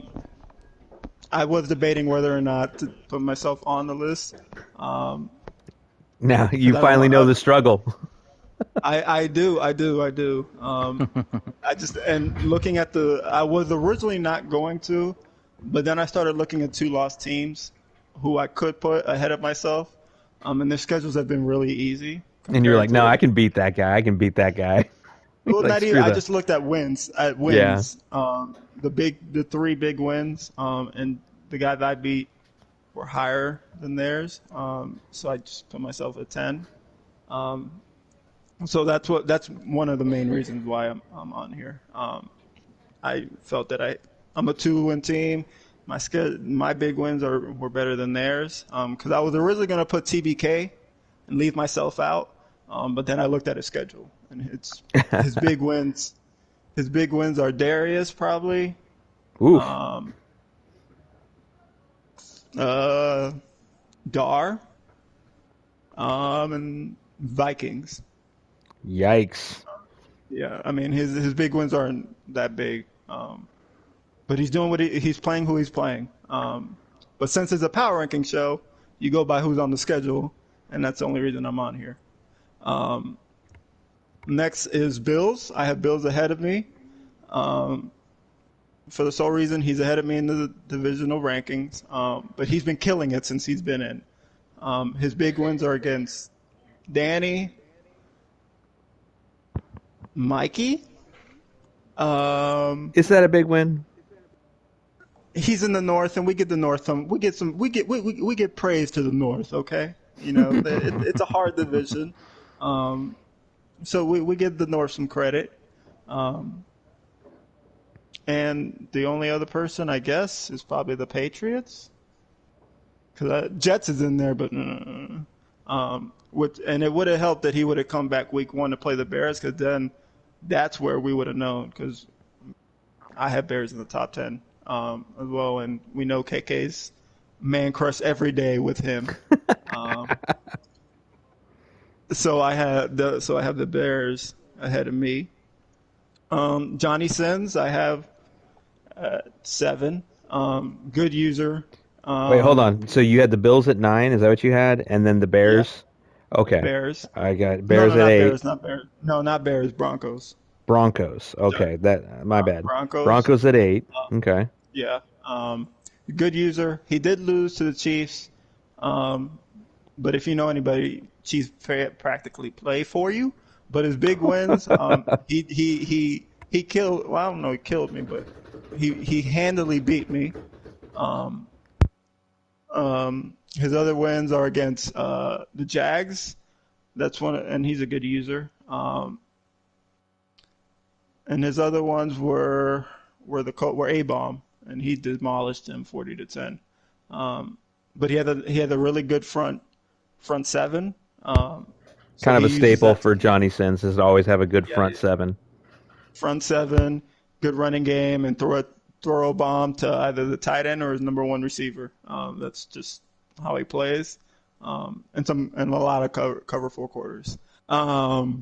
was debating whether or not to put myself on the list. Now you finally know the struggle. I do. And looking at I was originally not going to, but then I started looking at 2-loss teams who I could put ahead of myself. And their schedules have been really easy. And you're like, no, I can beat that guy. Well, Like, not screw even. I that. just looked at wins. Yeah. the three big wins, and the guy that I beat were higher than theirs. So I just put myself at 10. Um, so that's one of the main reasons why I'm on here. I felt that I'm a 2-win team. My big wins were better than theirs. Because I was originally gonna put TBK and leave myself out, but then I looked at his schedule and it's his big wins. His big wins are Darius probably, Oof. um, uh, Dar, and Vikings. Yikes. Yeah, I mean his big wins aren't that big, but he's doing he's playing who he's playing. But since it's a power ranking show, you go by who's on the schedule, and that's the only reason I'm on here. Um, Next is Bills. I have Bills ahead of me. Um, for the sole reason he's ahead of me in the divisional rankings, but he's been killing it since he's been in. His big wins are against Danny, Mikey. Um, Is that a big win? he's in the north, and we get the north. We get praise to the north. Okay, it's a hard division, um, so we give the north some credit. Um, and the only other person, I guess, is probably the Patriots, because Jets is in there, but and it would have helped that he would have come back week 1 to play the Bears, because then that's where we would have known, because I have Bears in the top 10 as well, and we know KK's man crush every day with him. Um, so I have the Bears ahead of me. Johnny Sins, I have 7. Good user. Wait, hold on. So you had the Bills at 9, is that what you had? And then the Yeah, Bears? Okay. Bears. I got No, Bears no, at not 8. Bears, not Bears. No, not Bears. Broncos. Broncos. Sorry. Okay, that my bad. Broncos. Broncos at 8. Okay. Yeah. Good user. He did lose to the Chiefs, um, but if you know anybody, Chiefs practically play for you. But his big wins, he killed. Well, I don't know, he killed me, but he handily beat me. Um, his other wins are against the Jags. That's one, and he's a good user. And his other ones were A bomb, and he demolished him 40-10. But he had a really good front seven. So Kind of he a uses staple that for to Johnny Sins is to always have a good yeah, front seven. front seven, good running game, and throw a bomb to either the tight end or his number one receiver. That's just how he plays. And a lot of cover 4 quarters. So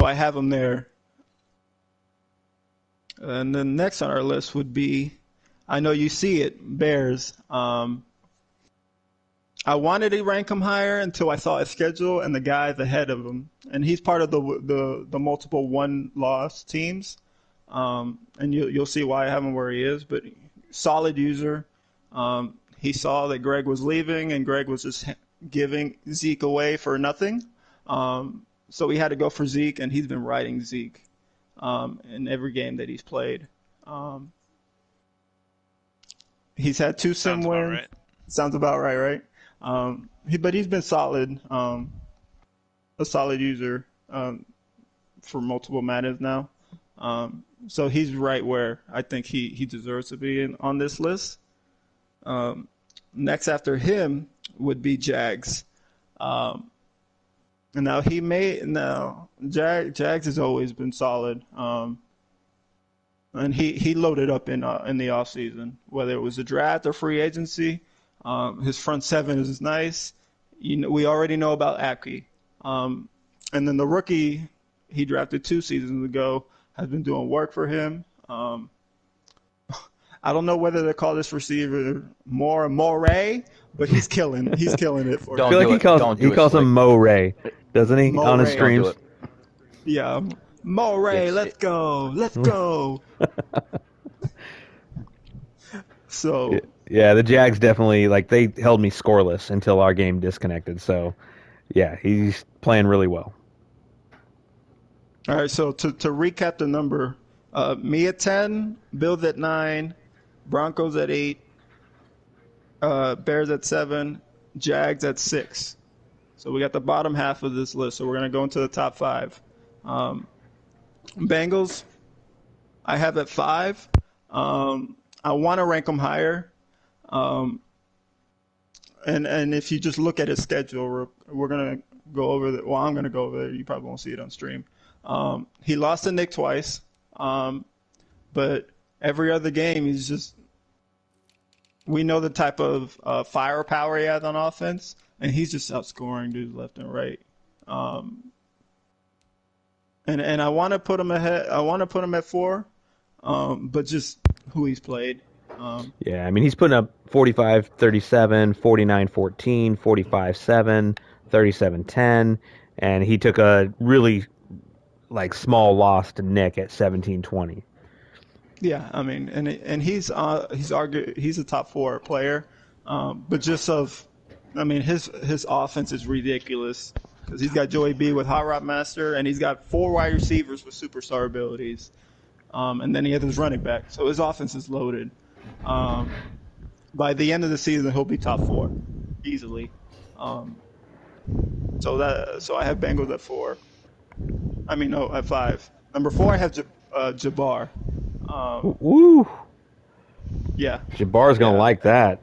I have him there. And then next on our list would be, I know you see it, Bears. I wanted to rank him higher until I saw his schedule and the guys ahead of him, and he's part of the multiple one-loss teams. And you'll see why I have him where he is. But solid user. He saw that Greg was leaving, and Greg was just giving Zeke away for nothing. So he had to go for Zeke, and he's been riding Zeke in every game that he's played. He's had 2 sim Sounds about wins. right. Sounds about right, right? But he's been solid, a solid user for multiple Maddens now. So he's right where I think he deserves to be on this list. Next after him would be Jags. And Jags has always been solid. And he loaded up in the offseason, whether it was a draft or free agency. His front seven is nice. We already know about Apke. And then the rookie he drafted 2 seasons ago has been doing work for him. I don't know whether to call this receiver Moray, but he's killing it for I Don't feel him. like do he it. calls Don't he do it, calls him Slick. Mo Ray, doesn't he, on his Moray. Don't do streams? it. Yeah, Moray, It's let's go, let's go. So Yeah, the Jags definitely they held me scoreless until our game disconnected. So, yeah, he's playing really well. all right, so to recap the number Me at 10, Bills at 9, Broncos at 8, Bears at 7, Jags at 6. So we got the bottom half of this list. So we're going to go into the top 5. Um, Bengals, I have at 5. I want to rank them higher. Um, and if you just look at his schedule, we're going to go over the. Well, I'm going to go over it. You probably won't see it on stream. He lost to Nick twice, but every other game he's just. We know the type of firepower he has on offense, and he's just outscoring dudes left and right. And I want to put him ahead. I want to put him at 4, but just who he's played. Yeah, I mean, he's putting up 45-37, 49-14, 45-7, 37-10, and he took a really small loss to Nick at 17-20. Yeah, I mean, and he's a top 4 player, but his offense is ridiculous because he's got Joey B with Hot Rod Master, and he's got 4 wide receivers with superstar abilities, and then he has his running back, so his offense is loaded. By the end of the season, he'll be top 4 easily. So I have Bengals at 4. I mean, no, at 5. Number 4, I have Jabbar. Woo! Yeah, Jabbar's gonna like that.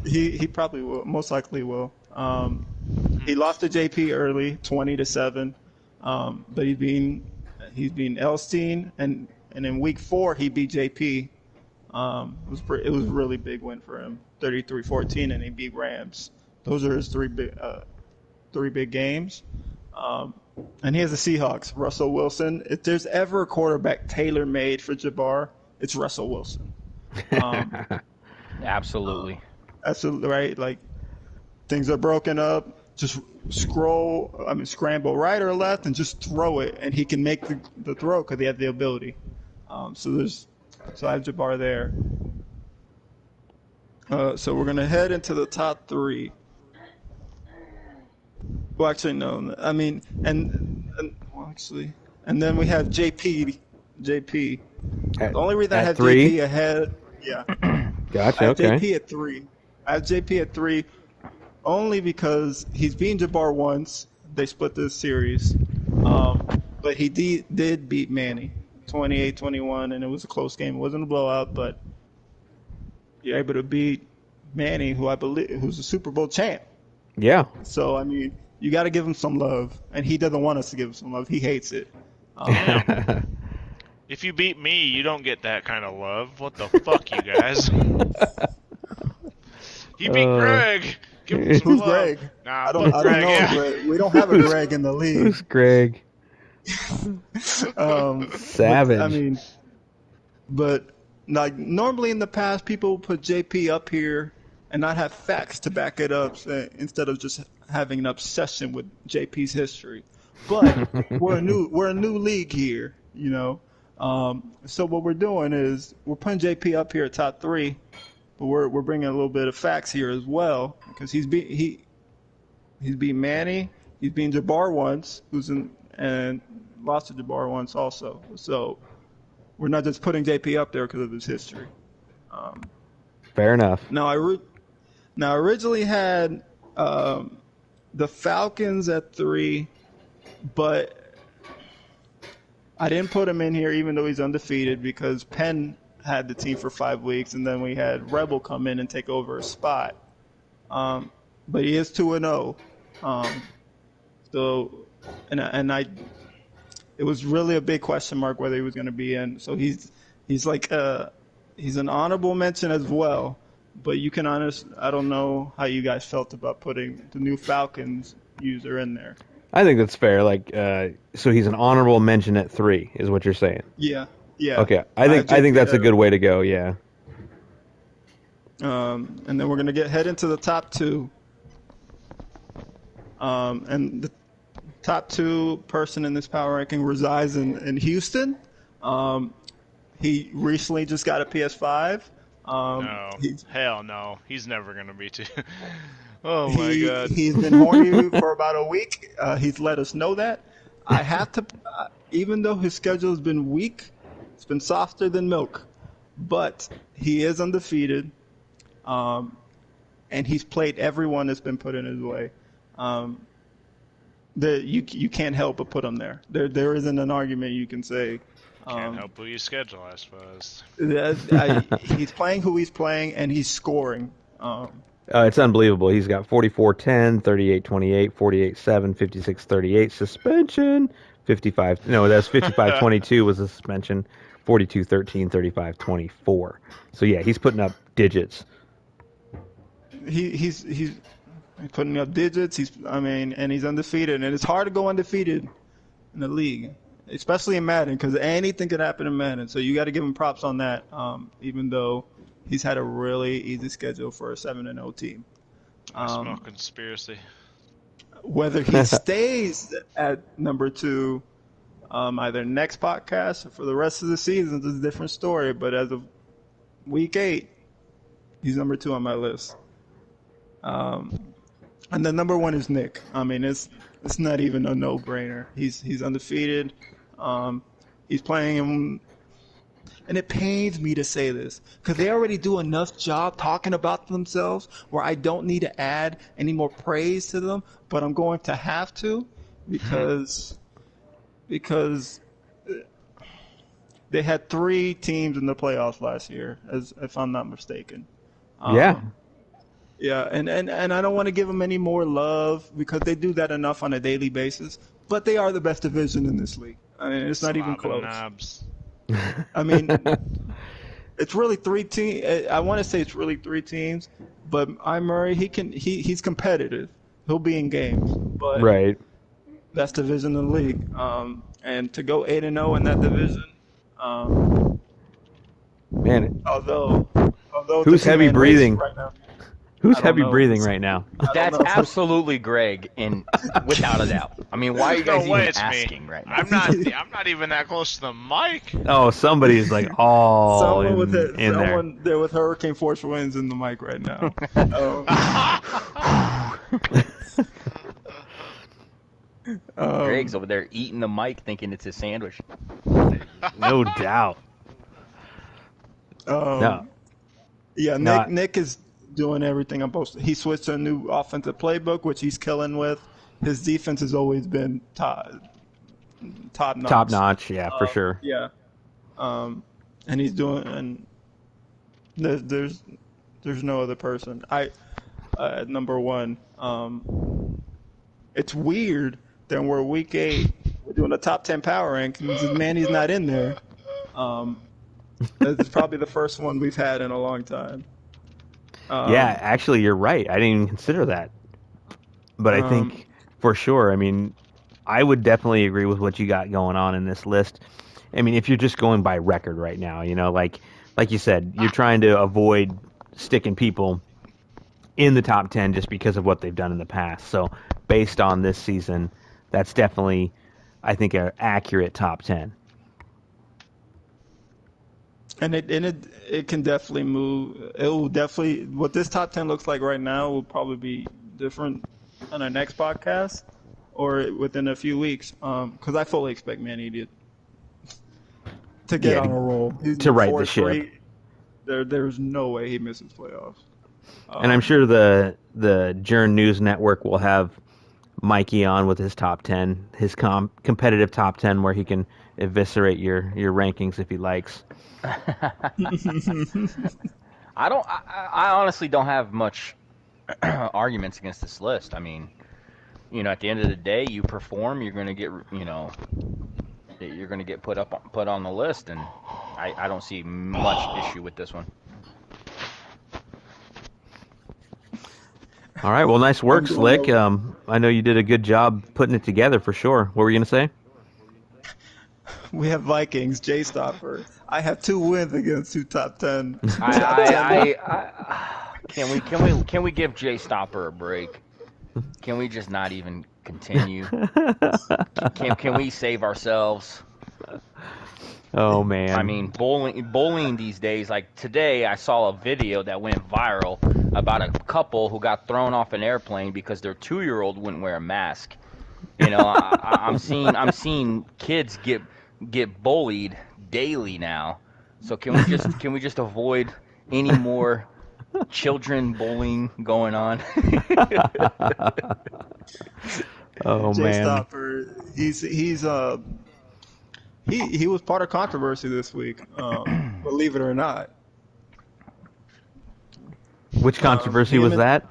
he probably will, most likely will. He lost to JP early, 20-7, but he's being Elstein, and in week 4 he beat JP. It was a really big win for him, 33-14, and he beat Rams. Those are his three big games. And he has the Seahawks, Russell Wilson. If there's ever a quarterback tailor-made for Jabbar, it's Russell Wilson. Absolutely. Absolutely right. Like, things are broken up. Just scramble right or left and just throw it, and he can make the throw because he has the ability. So I have Jabbar there. So we're gonna head into the top 3. Well, actually, no. I mean, and then we have JP. The only reason I have 3? JP ahead, yeah. Gotcha. I have Okay. JP at 3. I have JP at 3 only because he's beaten Jabbar once. They split this series, but he did beat Manny 28-21, and it was a close game. It wasn't a blowout, but you're able to beat Manny, who's a Super Bowl champ. Yeah. So, I mean, you got to give him some love, and he doesn't want us to give him some love. He hates it. If you beat me, you don't get that kind of love. What the fuck, you guys? He beat Greg. Give him some Who's love. Greg? Nah, I don't know. yeah. Greg. We don't have a Greg in the league. Who's Greg? Savage. But like normally in the past, people put JP up here and not have facts to back it up instead of just having an obsession with JP's history. But we're a new league here, you know. So what we're doing is we're putting JP up here at top 3, but we're bringing a little bit of facts here as well because he's beat Manny, he's beaten Jabbar once, and lost to Jabbar once also. So we're not just putting JP up there because of his history. Fair enough. Now I originally had the Falcons at 3, but I didn't put him in here even though he's undefeated because Penn had the team for 5 weeks, and then we had Rebel come in and take over a spot. But he is 2-0. It was really a big question mark whether he was going to be in. So he's an honorable mention as well. But I don't know how you guys felt about putting the new Falcons user in there. I think that's fair. So he's an honorable mention at 3, is what you're saying. Yeah. Okay, I think that's a good way to go. Yeah. And then we're gonna head into the top 2. And the top 2 person in this power ranking resides in Houston. He recently just got a PS5. Hell no. He's never gonna be too. Oh my god. He's been horny for about a week. He's let us know that. I have to, even though his schedule has been weak, It's been softer than milk, but he is undefeated, um, and he's played everyone that's been put in his way. Um, you can't help but put him there. There isn't an argument you can say. Can't help who you schedule, I suppose. He's playing who he's playing, and he's scoring. It's unbelievable. He's got 44-10, 38-28, 48-7, 56-38 suspension. 55. No, that's 55-22 was a suspension. 42-13, 35-24. So yeah, he's putting up digits. He's putting up digits. And he's undefeated, and it's hard to go undefeated in the league, especially in Madden, because anything could happen in Madden. So you got to give him props on that. Even though he's had a really easy schedule for a 7-0 team. I smell conspiracy. Whether he stays at number 2, either next podcast or for the rest of the season is a different story. But as of week 8, he's number 2 on my list. And then number 1 is Nick. I mean, it's not even a no-brainer. He's undefeated. He's playing him, and it pains me to say this because they already do enough job talking about themselves where I don't need to add any more praise to them, but I'm going to have to because they had 3 teams in the playoffs last year, if I'm not mistaken. Yeah. Yeah, and I don't want to give them any more love because they do that enough on a daily basis. But they are the best division in this league. I mean, it's not even close. Knobs. I mean, it's really 3 teams. I want to say it's really 3 teams, but Murray, he's competitive. He'll be in games, but Right. best division in the league. And to go 8-0 in that division, Man, although who's the heavy two-man race breathing? right now, Who's I don't heavy know. breathing right now? That's know. absolutely Greg, and without a doubt. I mean, why are you guys No way, even it's asking me. right now? I'm not even that close to the mic. Oh, somebody's like all someone in there. someone there with hurricane force winds in the mic right now. Greg's over there eating the mic, thinking it's his sandwich. No doubt. No. Yeah, No, Nick is doing everything I'm supposed to. He switched to a new offensive playbook, which he's killing with. His defense has always been top notch. top notch, yeah, for sure. Yeah, and he's doing, and there's no other person. At number 1. It's weird that we're week 8. We're doing a top 10 power rankings. Manny's not in there. This is probably the first one we've had in a long time. Yeah, actually, you're right. I didn't even consider that. But I think for sure, I mean, I would definitely agree with what you got going on in this list. I mean, if you're just going by record right now, like you said, you're trying to avoid sticking people in the top 10 just because of what they've done in the past. So based on this season, that's definitely, I think, an accurate top 10. And it can definitely move. It will definitely, what this top 10 looks like right now will probably be different on our next podcast or within a few weeks. Because I fully expect Manny to get on a roll. He's to right the 4-3. ship. There's no way he misses playoffs. And I'm sure the Journ News Network will have Mikey on with his top 10, his competitive top 10, where he can eviscerate your rankings if he likes. I honestly don't have much arguments against this list. I mean, at the end of the day, you perform, you're going to get, you're going to get put on the list, and I don't see much issue with this one. All right, well, nice work, Slick. I know you did a good job putting it together for sure. What were you going to say? We have Vikings, Jay Stopper. I have 2 wins against 2 top 10. Can we give Jay Stopper a break? Can we just not even continue? Can we save ourselves? Oh man! I mean, bullying these days. Like today, I saw a video that went viral about a couple who got thrown off an airplane because their 2-year-old wouldn't wear a mask. I'm seeing kids get bullied daily now. So can we just avoid any more children bullying going on? Oh Jay man. Stopper, he was part of controversy this week. Believe it or not. Which controversy Him was and that?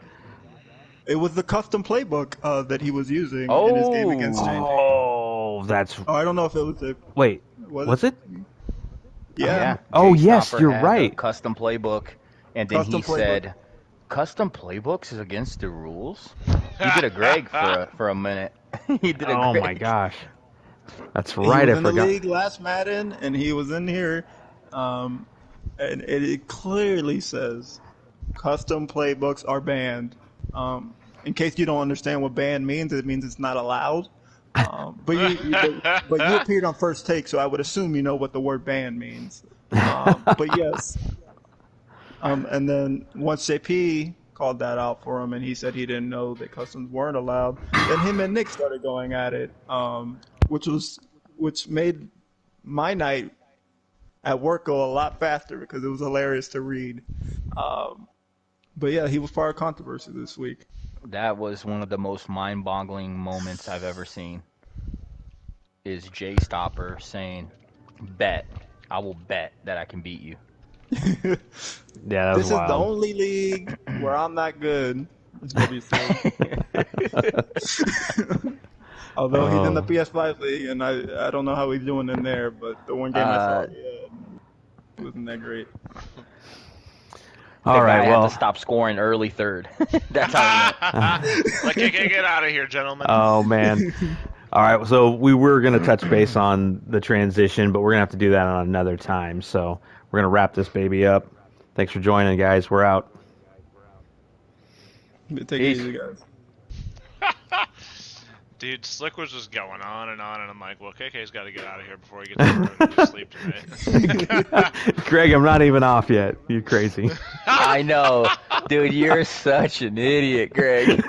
It was the custom playbook that he was using in his game against Oh, changing. Oh, that's Oh, I don't know if it was a wait. was Was it? yeah, yeah. Oh, Jay yes, Stopper you're had the right. custom playbook, and then he custom playbook. said, "Custom playbooks is against the rules." He did a Greg for a minute. He did a Oh my Greg. gosh. That's He right. was I in the forgot. league last Madden, and he was in here, um, and it clearly says custom playbooks are banned. In case you don't understand what banned means, it means it's not allowed. But you appeared on First Take, so I would assume you know what the word ban means. But yes, and then once JP called that out for him, and he said he didn't know that customs weren't allowed, then him and Nick started going at it, which made my night at work go a lot faster because it was hilarious to read. But yeah, he was part of controversy this week. That was one of the most mind-boggling moments I've ever seen. Is Jay Stopper saying, "Bet, I will bet that I can beat you." Yeah, that was This is the wild. only league where I'm not good, is what he said. Although he's in the Oh. PS5 league, and I don't know how he's doing in there, but the one game I saw, Uh, it wasn't that great. the All guy right. had to Well. stop scoring early third. That's how he went. Like, get out of here, gentlemen. Oh man. All right. So we were gonna touch base on the transition, but we're gonna have to do that on another time. So we're gonna wrap this baby up. Thanks for joining, guys. We're out. Take it Peace. easy, guys. Dude, Slick was just going on, and I'm like, well, KK's got to get out of here before he gets to go to sleep tonight. Greg, I'm not even off yet. You crazy. I know, dude. You're such an idiot, Greg.